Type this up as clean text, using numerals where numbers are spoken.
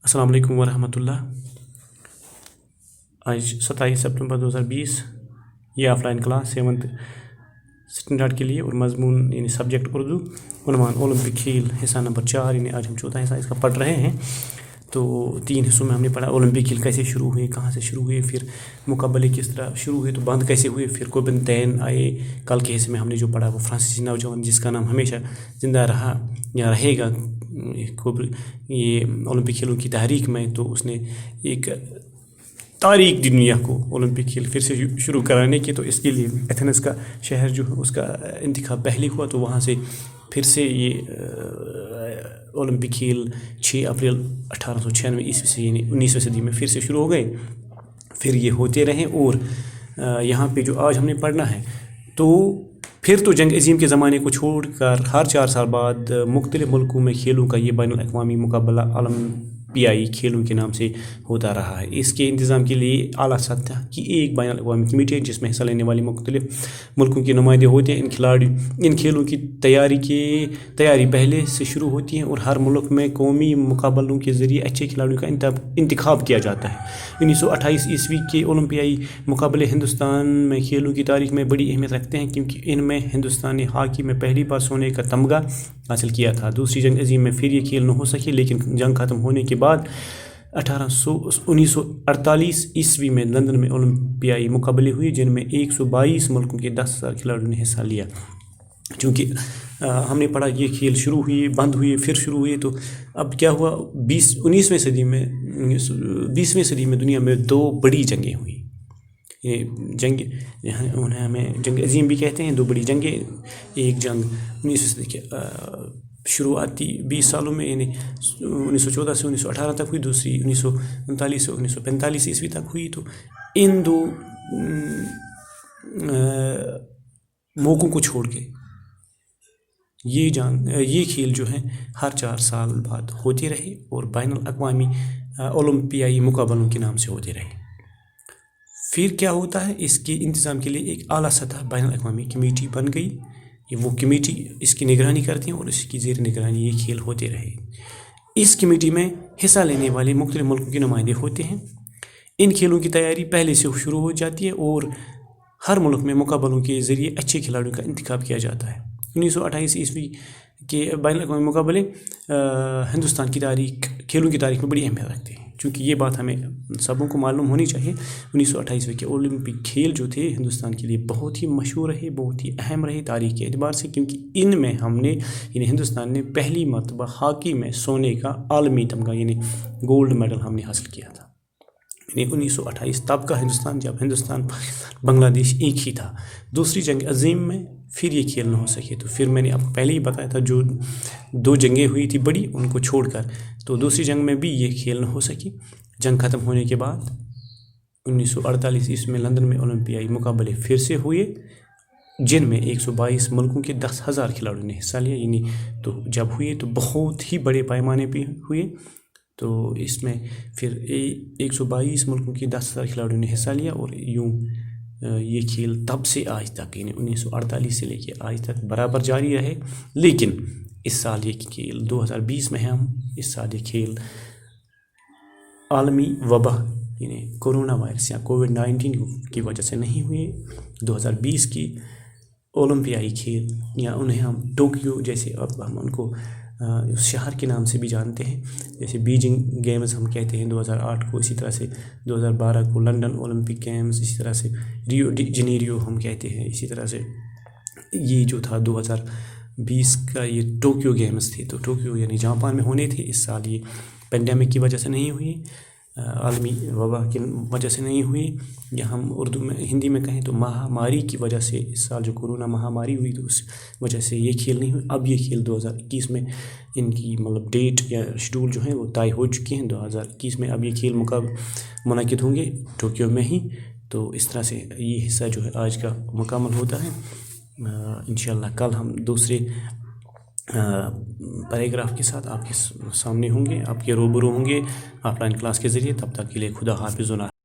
السلام علیکم ورحمۃ اللہ۔ آج 27 ستمبر 2020 یہ of line class 7th standard کے لیے اور مضمون یعنی سبجیکٹ اردو، عنوان اولمپک کھیل، حصہ نمبر 4 یعنی آج ہم چوتھا حصہ اس کا پڑھ رہے ہیں۔ تو 3 حصوں میں ہم نے پڑھا اولمپک کھیل کیسے شروع ہوئے، کہاں سے شروع ہوئے، پھر مقابلے کس طرح شروع ہوئے تو بند کیسے ہوئے، پھر کوبنتین آئے۔ کل کے حصے میں ہم نے جو پڑھا وہ فرانسیسی نوجوان جس کا نام ہمیشہ زندہ رہا یا رہے گا یہ اولمپک کھیلوں کی تحریک میں، تو اس نے ایک تاریخ دنیا کو اولمپک کھیل پھر سے شروع کرانے کی، تو اس کے لیے ایتھنز کا شہر جو اس کا انتخاب پہلے ہوا، تو وہاں سے پھر سے یہ اولمپک کھیل 6 اپریل 1896 عیسوی سے یعنی 19ویں صدی میں پھر سے شروع ہو گئے، پھر یہ ہوتے رہے۔ اور یہاں پہ جو آج ہم نے پڑھنا ہے تو پھر تو جنگ عظیم کے زمانے کو چھوڑ کر ہر 4 سال بعد مختلف ملکوں میں کھیلوں کا یہ بین الاقوامی مقابلہ اولمپیائی کھیلوں کے نام سے ہوتا رہا ہے۔ اس کے انتظام کے لیے اعلیٰ سطح کی ایک بین الاقوامی کمیٹی ہے جس میں حصہ لینے والی مختلف ملکوں کے نمائندے ہوتے ہیں۔ ان کھیلوں کی تیاری پہلے سے شروع ہوتی ہے اور ہر ملک میں قومی مقابلوں کے ذریعے اچھے کھلاڑیوں کا انتخاب کیا جاتا ہے۔ 1928 عیسوی کے اولمپیائی مقابلے ہندوستان میں کھیلوں کی تاریخ میں بڑی اہمیت رکھتے ہیں کیونکہ ان میں ہندوستان نے ہاکی میں پہلی بار سونے کا تمغہ حاصل کیا تھا۔ دوسری جنگ عظیم میں پھر یہ کھیل نہ ہو سکے، لیکن جنگ ختم ہونے کے بعد 1948 عیسوی میں لندن میں اولمپیائی مقابلے ہوئے جن میں 122 ملکوں کے 10,000 کھلاڑیوں نے حصہ لیا۔ چونکہ ہم نے پڑھا یہ کھیل شروع ہوئے، بند ہوئے، پھر شروع ہوئے، تو اب کیا ہوا 20ویں صدی میں دنیا میں 2 بڑی جنگیں ہوئیں۔ انہیں ہمیں جنگ عظیم بھی کہتے ہیں، 2 بڑی جنگیں۔ ایک جنگ 19ویں صدی کے شروعاتی 20 سالوں میں یعنی 1914 سے 1918 تک ہوئی، دوسری 1939 سے 1945 عیسوی تک ہوئی۔ تو ان 2 موقعوں کو چھوڑ کے یہ کھیل جو ہیں ہر 4 سال بعد ہوتے رہے اور بین الاقوامی اولمپیائی مقابلوں کے نام سے ہوتے رہے۔ پھر کیا ہوتا ہے، اس کے انتظام کے لیے ایک اعلیٰ سطح بین الاقوامی کمیٹی بن گئی۔ وہ کمیٹی اس کی نگرانی کرتی ہیں اور اس کی زیر نگرانی یہ کھیل ہوتے رہے۔ اس کمیٹی میں حصہ لینے والے مختلف ملکوں کے نمائندے ہوتے ہیں۔ ان کھیلوں کی تیاری پہلے سے شروع ہو جاتی ہے اور ہر ملک میں مقابلوں کے ذریعے اچھے کھلاڑیوں کا انتخاب کیا جاتا ہے۔ 1928 عیسوی کے بین الاقوامی مقابلے ہندوستان کی کھیلوں کی تاریخ میں بڑی اہمیت رکھتے ہیں، چونکہ یہ بات ہمیں سبوں کو معلوم ہونی چاہیے۔ 1928 کے اولمپک کھیل جو تھے ہندوستان کے لیے بہت ہی مشہور رہے، بہت ہی اہم رہے تاریخ کے اعتبار سے، کیونکہ ان میں ہم نے یعنی ہندوستان نے پہلی مرتبہ ہاکی میں سونے کا عالمی تمغہ یعنی گولڈ میڈل ہم نے حاصل کیا تھا۔ یعنی 1928 تب کا ہندوستان جب ہندوستان بنگلہ دیش ایک ہی تھا۔ دوسری جنگ عظیم میں پھر یہ کھیل نہ ہو سکے، تو پھر میں نے آپ کو پہلے ہی بتایا تھا جو 2 جنگیں ہوئی تھی بڑی، ان کو چھوڑ کر تو دوسری جنگ میں بھی یہ کھیل نہ ہو سکی۔ جنگ ختم ہونے کے بعد 1948 عیسوی میں لندن میں اولمپیائی مقابلے پھر سے ہوئے جن میں 122 ملکوں کے 10,000 کھلاڑیوں نے حصہ لیا۔ یعنی تو جب ہوئے تو بہت ہی بڑے پیمانے پہ ہوئے، تو اس میں پھر 122 ملکوں کے 10,000 کھلاڑیوں نے حصہ لیا اور یوں یہ کھیل تب سے آج تک یعنی 1948 سے لے کے آج تک برابر جاری رہے۔ لیکن اس سال یہ کھیل 2020 میں ہم اس سال یہ کھیل عالمی وبا یعنی کورونا وائرس یا کووڈ-19 کی وجہ سے نہیں ہوئے۔ 2020 کی اولمپیائی کھیل یا انہیں ہم ٹوکیو جیسے اب ہم ان کو اس شہر کے نام سے بھی جانتے ہیں، جیسے بیجنگ گیمز ہم کہتے ہیں 2008 کو، اسی طرح سے 2012 کو لنڈن اولمپک گیمز، اسی طرح سے ریو ڈی جنیریو ہم کہتے ہیں، اسی طرح سے یہ جو تھا 2020 کا یہ ٹوکیو گیمز تھے، تو ٹوکیو یعنی جاپان میں ہونے تھے۔ اس سال یہ پینڈیمک کی وجہ سے نہیں ہوئی، عالمی وبا کی وجہ سے نہیں ہوئی، یا ہم اردو میں ہندی میں کہیں تو مہاماری کی وجہ سے اس سال جو کورونا مہاماری ہوئی تو اس وجہ سے یہ کھیل نہیں ہوئی۔ اب یہ کھیل 2021 میں ان کی ڈیٹ یا شیڈول جو ہیں وہ طے ہو چکی ہیں۔ 2021 میں اب یہ کھیل منعقد ہوں گے ٹوکیو میں ہی۔ تو اس طرح سے یہ حصہ جو ہے آج کا مکمل ہوتا ہے۔ انشاءاللہ کل ہم دوسرے پیراگراف کے ساتھ آپ کے سامنے ہوں گے، آپ کے روبرو ہوں گے آف لائن کلاس کے ذریعے۔ تب تک کے لیے خدا حافظ۔